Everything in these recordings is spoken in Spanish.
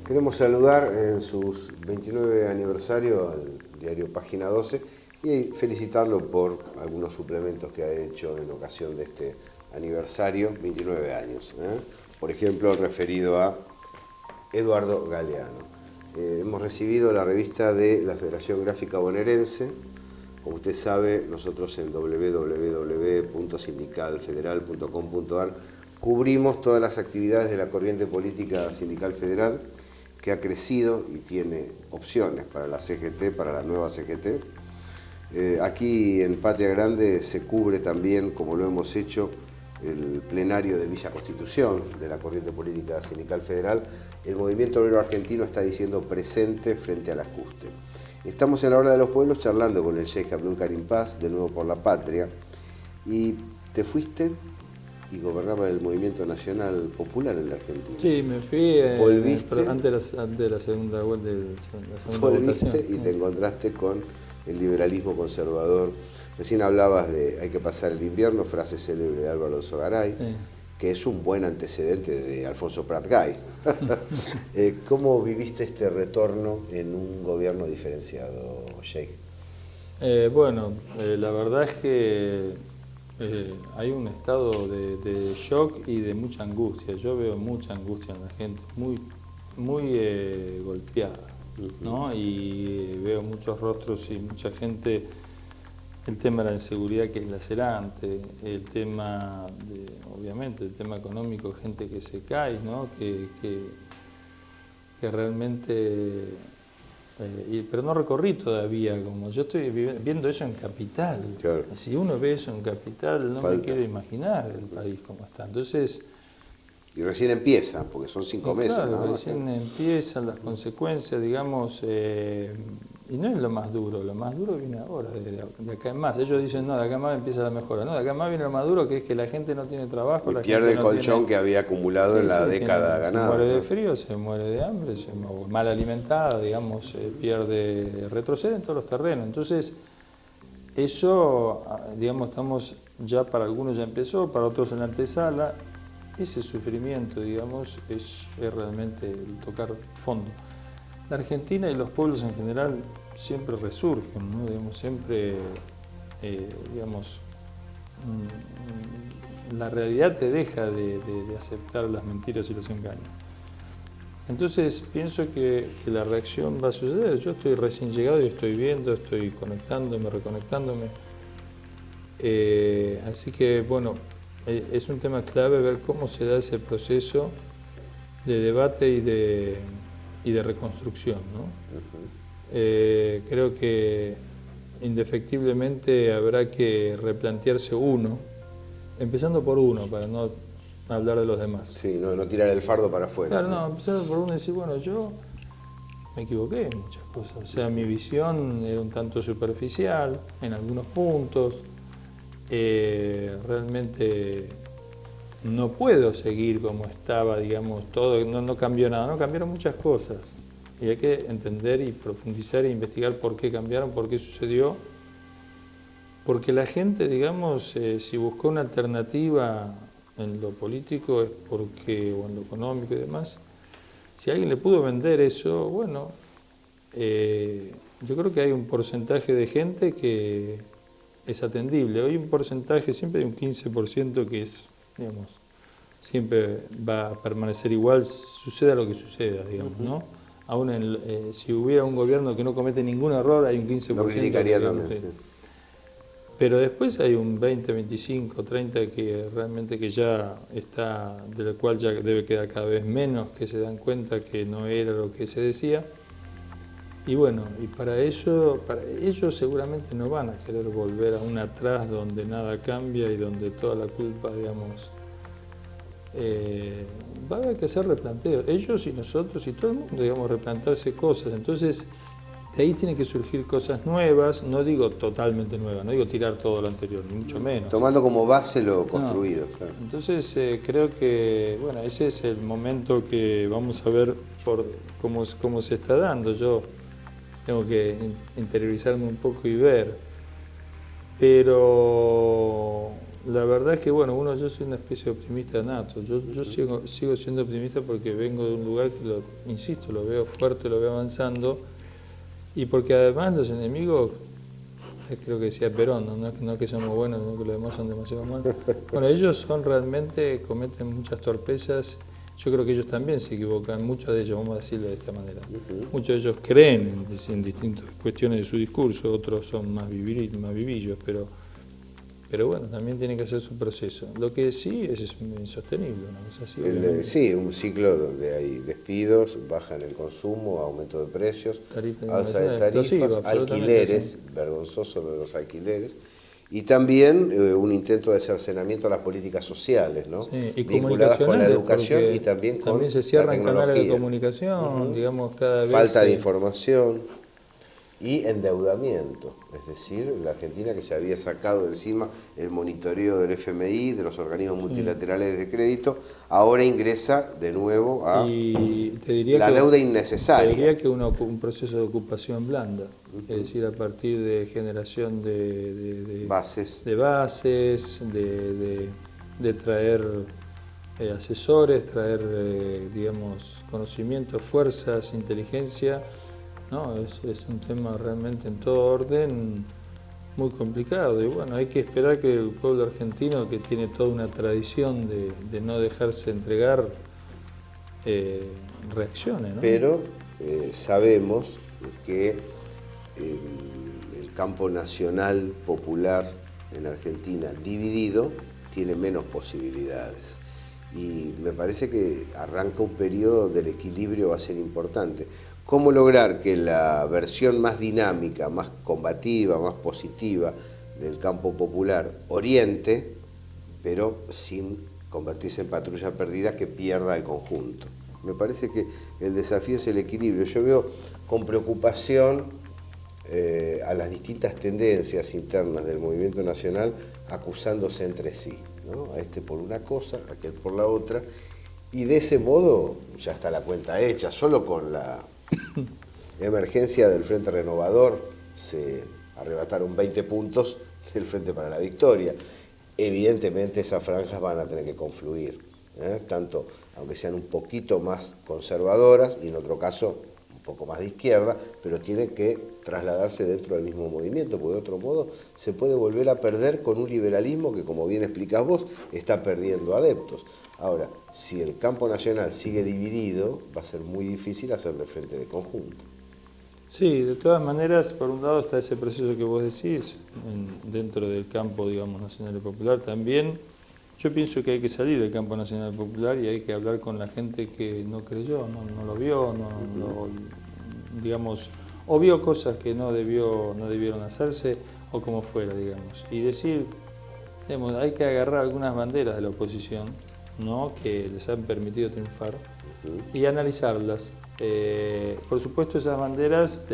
Queremos saludar en sus 29 aniversario al diario Página 12 y felicitarlo por algunos suplementos que ha hecho en ocasión de este aniversario, 29 años. Por ejemplo, referido a Eduardo Galeano. Hemos recibido la revista de la Federación Gráfica Bonaerense. Como usted sabe, nosotros en www.sindicalfederal.com.ar cubrimos todas las actividades de la corriente política sindical federal, que ha crecido y tiene opciones para la CGT, para la nueva CGT. Aquí en Patria Grande se cubre también, como lo hemos hecho, el plenario de Villa Constitución de la corriente política sindical federal. El movimiento obrero argentino está diciendo presente frente al ajuste. Estamos en la Hora de los Pueblos charlando con el Sheikh Abdul Karim Paz, de Nuevo por la Patria, y te fuiste y gobernaba el Movimiento Nacional Popular en la Argentina. Sí, me fui ¿Volviste? antes de la segunda vuelta, Volviste y sí. te encontraste con el liberalismo conservador. Recién hablabas de hay que pasar el invierno, frase célebre de Álvaro Alzogaray, sí, que es un buen antecedente de Alfonso Prat Gay. ¿Cómo viviste este retorno en un gobierno diferenciado, Sheikh? La verdad es que hay un estado de shock y de mucha angustia. Yo veo mucha angustia en la gente, muy golpeada, ¿no? Y veo muchos rostros y mucha gente. El tema de la inseguridad, que es lacerante, el tema, obviamente, el tema económico, gente que se cae, ¿no? que realmente... pero no recorrí todavía, como yo estoy viendo eso en Capital. Claro. Si uno ve eso en Capital, no me quiero imaginar el país como está. Entonces... Y recién empieza, porque son 5 meses. Claro, ¿no? Recién empiezan las consecuencias, digamos, y no es lo más duro viene ahora, de acá en más. Ellos dicen, no, de acá en más empieza la mejora. No, de acá en más viene lo más duro, que es que la gente no tiene trabajo. Y pierde el colchón que había acumulado en la década ganada. Se muere de frío, se muere de hambre, se muere mal alimentada, digamos, retrocede en todos los terrenos. Entonces, eso, digamos, estamos ya, para algunos ya empezó, para otros en la antesala. Ese sufrimiento, digamos, es realmente el tocar fondo. La Argentina y los pueblos en general siempre resurgen, ¿no? Digamos, siempre, la realidad te deja de aceptar las mentiras y los engaños. Entonces pienso que la reacción va a suceder. Yo estoy recién llegado y estoy viendo, estoy conectándome, reconectándome. Así que, bueno, es un tema clave ver cómo se da ese proceso de debate y de reconstrucción, ¿no? Creo que indefectiblemente habrá que replantearse uno, empezando por uno, para no hablar de los demás. Sí, no tirar el fardo para afuera. Claro, no, empezar por uno y decir, bueno, yo me equivoqué en muchas cosas. O sea, mi visión era un tanto superficial en algunos puntos. Realmente no puedo seguir como estaba, digamos, todo, no cambió nada, no cambiaron muchas cosas. Y hay que entender y profundizar e investigar por qué cambiaron, por qué sucedió. Porque la gente, digamos, si buscó una alternativa en lo político es porque, o en lo económico y demás, si alguien le pudo vender eso, bueno, yo creo que hay un porcentaje de gente que es atendible. Hoy un porcentaje, siempre hay un 15% que es, digamos, siempre va a permanecer igual, suceda lo que suceda, digamos, ¿no? Aún si hubiera un gobierno que no comete ningún error, hay un 15%. Lo criticaría también, sí. Pero después hay un 20, 25, 30 que realmente que ya está, del cual ya debe quedar cada vez menos, que se dan cuenta que no era lo que se decía. Y bueno, y para ellos seguramente no van a querer volver a un atrás donde nada cambia y donde toda la culpa, digamos, va a haber que hacer replanteos. Ellos y nosotros y todo el mundo, digamos, replantearse cosas. Entonces, de ahí tienen que surgir cosas nuevas, no digo totalmente nuevas, no digo tirar todo lo anterior, ni mucho menos. Tomando como base lo construido. No. Claro. Entonces creo que, bueno, ese es el momento que vamos a ver por cómo se está dando. Yo tengo que interiorizarme un poco y ver, pero la verdad es que, bueno, yo soy una especie de optimista nato. Yo sigo siendo optimista porque vengo de un lugar que, insisto, lo veo fuerte, lo veo avanzando, y porque además los enemigos, creo que decía Perón, no que somos buenos, sino que los demás son demasiado malos. Bueno, ellos realmente cometen muchas torpezas. Yo creo que ellos también se equivocan, muchos de ellos, vamos a decirlo de esta manera. Muchos de ellos creen en distintas cuestiones de su discurso, otros son más vivillos, pero bueno, también tiene que hacer su proceso. Lo que sí es insostenible, una cosa así. Sí, un ciclo donde hay despidos, baja en el consumo, aumento de precios, alza de tarifas, alquileres, vergonzoso lo de los alquileres, y también un intento de cercenamiento a las políticas sociales, ¿no? Sí, y vinculadas con la educación y también con se cierran la tecnología. canales de comunicación, digamos, cada vez. Falta de información y endeudamiento, es decir, la Argentina que se había sacado de encima el monitoreo del FMI, de los organismos multilaterales de crédito, ahora ingresa de nuevo a la deuda innecesaria. Te diría que un proceso de ocupación blanda, es decir, a partir de generación de bases, de traer asesores, traer, digamos, conocimientos, fuerzas, inteligencia. No, es un tema realmente en todo orden muy complicado, y bueno, hay que esperar que el pueblo argentino, que tiene toda una tradición de no dejarse entregar, reaccione, ¿no? Pero sabemos que el campo nacional popular en Argentina dividido tiene menos posibilidades, y me parece que arranca un periodo donde el equilibrio va a ser importante. ¿Cómo lograr que la versión más dinámica, más combativa, más positiva del campo popular oriente, pero sin convertirse en patrulla perdida que pierda el conjunto? Me parece que el desafío es el equilibrio. Yo veo con preocupación a las distintas tendencias internas del movimiento nacional acusándose entre sí, ¿no? A este por una cosa, aquel por la otra, y de ese modo ya está la cuenta hecha. Solo con la emergencia del Frente Renovador se arrebataron 20 puntos del Frente para la Victoria. Evidentemente esas franjas van a tener que confluir, tanto aunque sean un poquito más conservadoras y en otro caso un poco más de izquierda, pero tienen que trasladarse dentro del mismo movimiento, porque de otro modo se puede volver a perder con un liberalismo que, como bien explicás vos, está perdiendo adeptos. Ahora, si el campo nacional sigue dividido, va a ser muy difícil hacerle frente de conjunto. Sí, de todas maneras, por un lado está ese proceso que vos decís, dentro del campo, digamos, nacional y popular. También yo pienso que hay que salir del campo nacional y popular y hay que hablar con la gente que no creyó, no lo vio, digamos, o vio cosas que no debieron hacerse, o como fuera, digamos. Y decir, digamos, hay que agarrar algunas banderas de la oposición, ¿no?, que les han permitido triunfar, y analizarlas. Por supuesto, esas banderas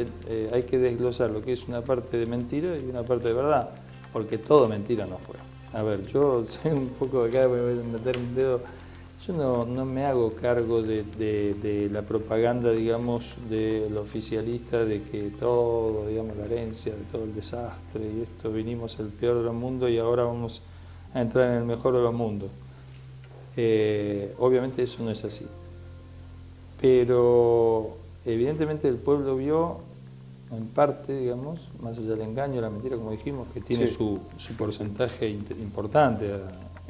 hay que desglosar lo que es una parte de mentira y una parte de verdad, porque todo mentira no fue. A ver, yo soy un poco acá, voy a meter un dedo, yo no me hago cargo de la propaganda, digamos, del oficialista, de que todo, digamos, la herencia, de todo el desastre, y esto, vinimos el peor de los mundos y ahora vamos a entrar en el mejor de los mundos. Obviamente eso no es así, pero evidentemente el pueblo vio en parte, digamos, más allá del engaño, la mentira, como dijimos, que tiene su porcentaje importante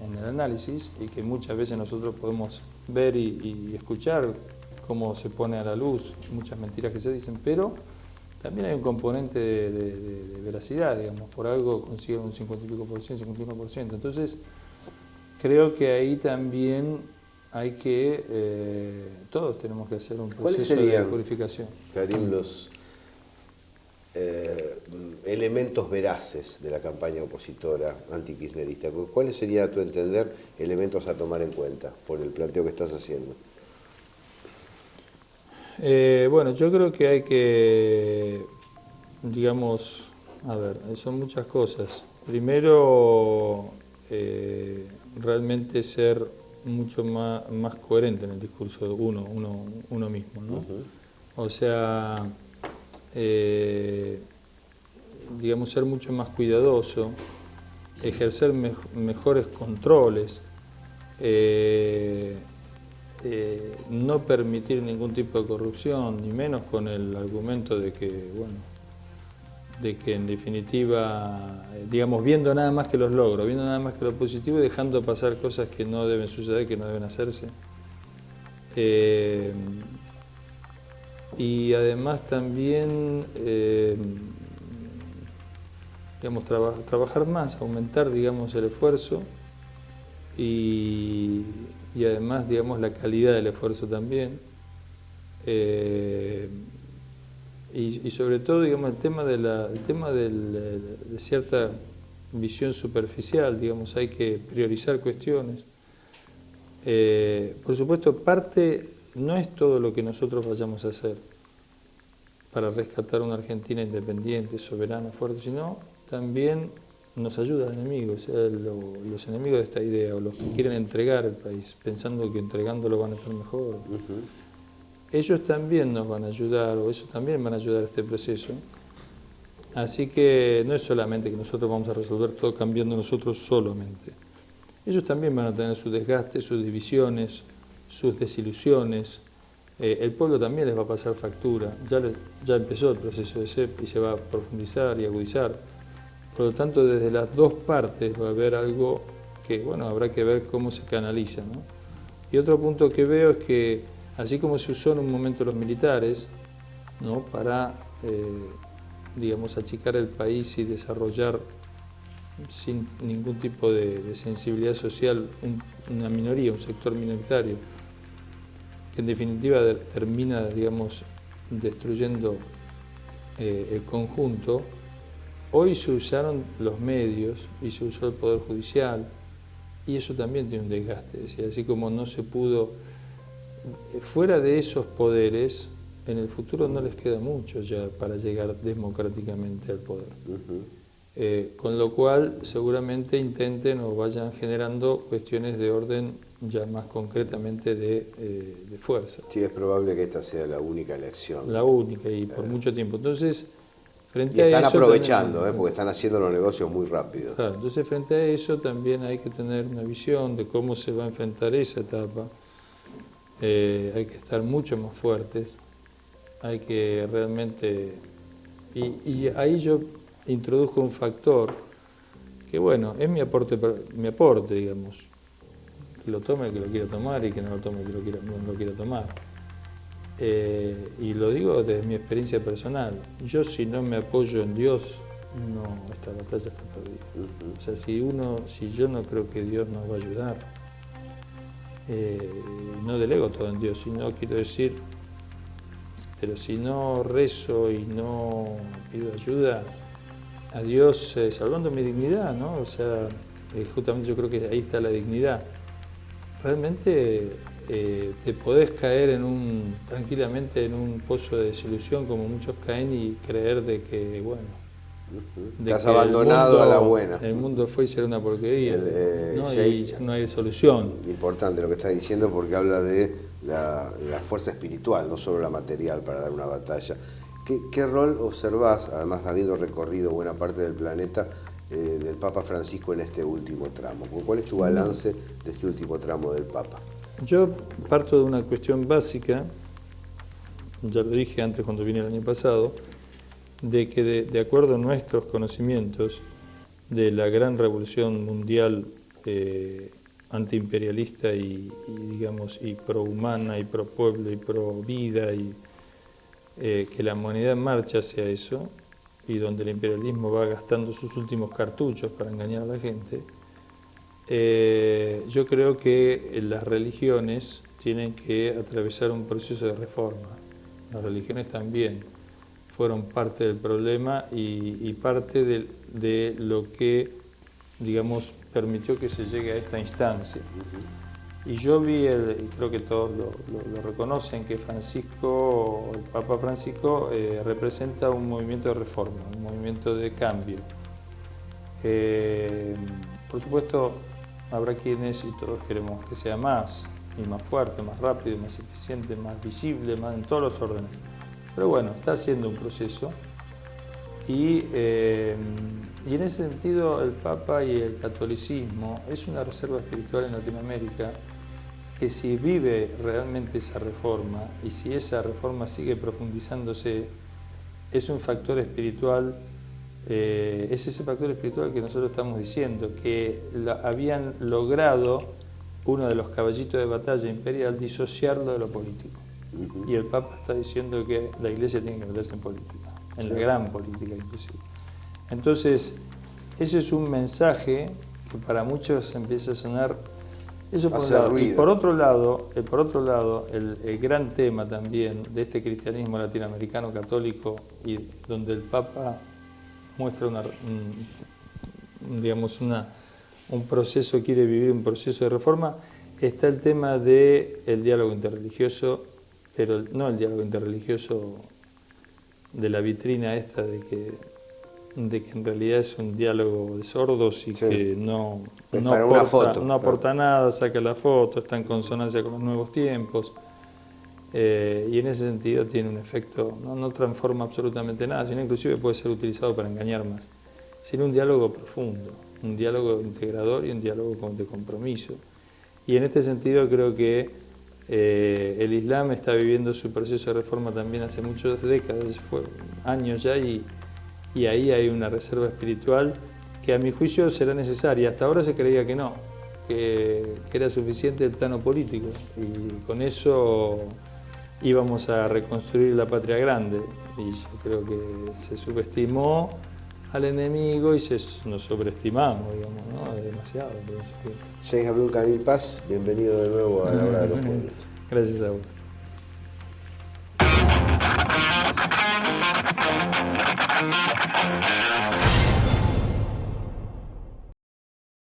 en el análisis, y que muchas veces nosotros podemos ver y escuchar cómo se pone a la luz muchas mentiras que se dicen, pero también hay un componente de veracidad, digamos, por algo consiguen un 50 y pico por ciento, 51%. Entonces, creo que ahí también hay que, todos tenemos que hacer un proceso de purificación. Karim, los elementos veraces de la campaña opositora antikirchnerista? ¿Cuáles serían, a tu entender, elementos a tomar en cuenta por el planteo que estás haciendo? Bueno, yo creo que hay que, digamos, a ver, son muchas cosas. Primero, realmente ser mucho más coherente en el discurso de uno mismo, ¿no? O sea, digamos, ser mucho más cuidadoso ejercer mejores controles, no permitir ningún tipo de corrupción, ni menos con el argumento de que, bueno, de que en definitiva, digamos, viendo nada más que los logros, viendo nada más que lo positivo y dejando pasar cosas que no deben suceder, que no deben hacerse. Y además también, digamos, trabajar más, aumentar, digamos, el esfuerzo y además, digamos, la calidad del esfuerzo también. Y sobre todo, digamos, el tema de cierta visión superficial, digamos, hay que priorizar cuestiones. Por supuesto, parte no es todo lo que nosotros vayamos a hacer para rescatar una Argentina independiente, soberana, fuerte, sino también nos ayuda el enemigo, o sea, los enemigos de esta idea, o los que quieren entregar el país, pensando que entregándolo van a estar mejor. Ellos también nos van a ayudar, o ellos también van a ayudar a este proceso. Así que no es solamente que nosotros vamos a resolver todo cambiando nosotros solamente. Ellos también van a tener sus desgastes, sus divisiones, sus desilusiones. El pueblo también les va a pasar factura. Ya empezó el proceso de CEP y se va a profundizar y agudizar. Por lo tanto, desde las dos partes va a haber algo que, bueno, habrá que ver cómo se canaliza, ¿no? Y otro punto que veo es que, así como se usó en un momento los militares, ¿no?, para, digamos, achicar el país y desarrollar sin ningún tipo de sensibilidad social una minoría, un sector minoritario, que en definitiva termina, digamos, destruyendo el conjunto. Hoy se usaron los medios y se usó el Poder Judicial y eso también tiene un desgaste. Es decir, así como no se pudo, fuera de esos poderes, en el futuro no les queda mucho ya para llegar democráticamente al poder. Con lo cual seguramente intenten o vayan generando cuestiones de orden ya más concretamente de fuerza. Sí, es probable que esta sea la única elección. La única y por mucho tiempo. Entonces, frente y están a eso, aprovechando, porque están haciendo los negocios muy rápido. Claro, entonces frente a eso también hay que tener una visión de cómo se va a enfrentar esa etapa. Hay que estar mucho más fuertes, hay que realmente... Y ahí yo introduzco un factor que, bueno, es mi aporte, digamos. Que lo tome el que lo quiera tomar y que no lo tome el que no lo quiera tomar. Y lo digo desde mi experiencia personal. Yo, si no me apoyo en Dios, no, esta batalla está perdida. O sea, si yo no creo que Dios nos va a ayudar, no delego todo en Dios, sino quiero decir, pero si no rezo y no pido ayuda a Dios, salvando mi dignidad, ¿no? O sea, justamente yo creo que ahí está la dignidad. Realmente te podés caer tranquilamente en un pozo de desilusión como muchos caen y creer de que, bueno, te has abandonado a la buena. El mundo fue y será una porquería, ¿no? Y ya no hay solución. Importante lo que estás diciendo porque habla de la fuerza espiritual, no solo la material para dar una batalla. ¿Qué rol observás, además habiendo recorrido buena parte del planeta, del Papa Francisco en este último tramo? ¿Cuál es tu balance de este último tramo del Papa? Yo parto de una cuestión básica, ya lo dije antes cuando vine el año pasado, de que de acuerdo a nuestros conocimientos de la gran revolución mundial antiimperialista y digamos, y prohumana, y pro pueblo, y pro vida, y que la humanidad en marcha hacia eso, y donde el imperialismo va gastando sus últimos cartuchos para engañar a la gente, yo creo que las religiones tienen que atravesar un proceso de reforma. Las religiones también fueron parte del problema y parte de lo que, digamos, permitió que se llegue a esta instancia. Y yo vi, y creo que todos lo reconocen, que Francisco, el Papa Francisco, representa un movimiento de reforma, un movimiento de cambio. Por supuesto, habrá quienes, y todos queremos que sea más, y más fuerte, más rápido, más eficiente, más visible, más en todos los órdenes. Pero bueno, está haciendo un proceso y Y en ese sentido el Papa y el catolicismo es una reserva espiritual en Latinoamérica que si vive realmente esa reforma y si esa reforma sigue profundizándose, es un factor espiritual, es ese factor espiritual que nosotros estamos diciendo, que habían logrado uno de los caballitos de batalla imperial disociarlo de lo político. Y el Papa está diciendo que la Iglesia tiene que meterse en política, en la gran política inclusive. Entonces, ese es un mensaje que para muchos empieza a sonar, eso por un lado. Y por otro lado, el gran tema también de este cristianismo latinoamericano católico, y donde el Papa muestra un proceso, quiere vivir un proceso de reforma, está el tema del diálogo interreligioso, pero no el diálogo interreligioso de la vitrina esta de que en realidad es un diálogo de sordos y que no aporta nada, saca la foto, está en consonancia con los nuevos tiempos, y en ese sentido tiene un efecto, no transforma absolutamente nada, sino inclusive puede ser utilizado para engañar más, sino un diálogo profundo, un diálogo integrador y un diálogo de compromiso. Y en este sentido creo que el Islam está viviendo su proceso de reforma también hace muchas décadas, años ya, y ahí hay una reserva espiritual que a mi juicio será necesaria. Hasta ahora se creía que no, que era suficiente el plano político y con eso íbamos a reconstruir la patria grande. Y yo creo que se subestimó al enemigo y nos sobreestimamos, digamos, ¿no? Demasiado. Sheikh Abdul Kamil Paz, bienvenido de nuevo a La Hora de los Pueblos. Gracias a vos.